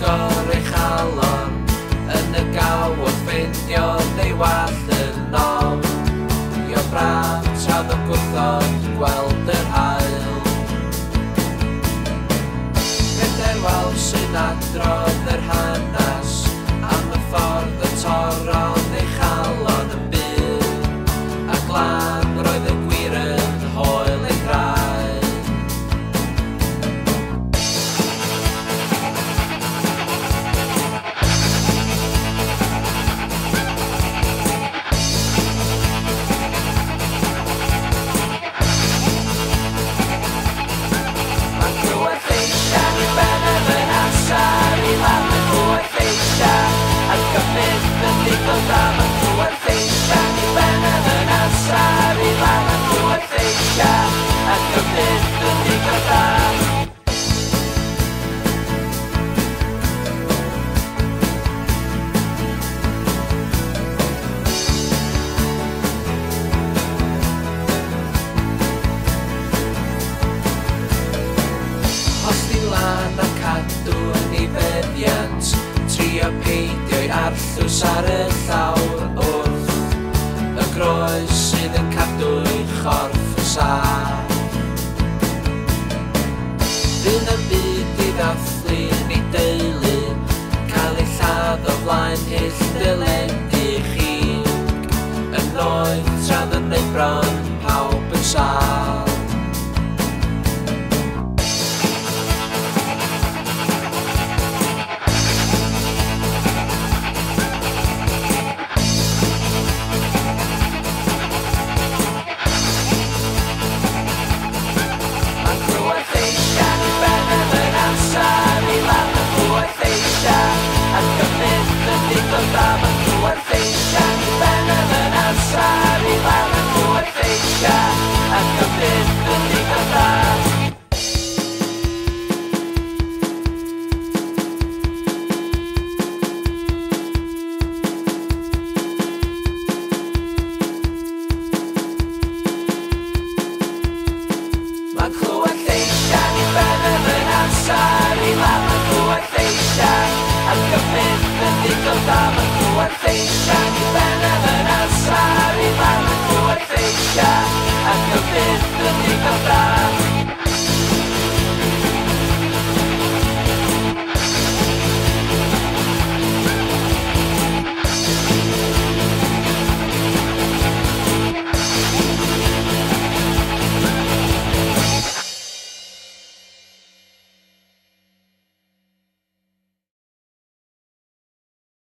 agor ei chalon yn y gawod ffeindiodd ei wallt yn ôl. Io braf tradd o gwrthod gweld yr hael. Pedair wal sy'n adrodd yr hanes am y ffordd y toron ei chalon yn byr, a glan roedd y gwir yn hoel ei draed. Mae'n clywed lleisiau i ben y fy nasar i lan y clywed lleisiau a'r gyfnod yn ddigon da. Mae'n clywed lleisiau i ben y fy nasar i lan y clywed lleisiau a'r gyfnod yn ddigon da. Os di lan a cadw yn ei feddiant, trio peidio'i arllws ar y llawr wrth y groes sydd yn cadw'i chorff yn saff. Dyn y byd i ddathlu yn ei deulu, cael ei lladd o flaen hyll dyledig chig, yn oed tradd yn ei bron pawb yn sal. Lleisiau, a'r gyfnod yn ddigon da. Mae'n clywed lleisiau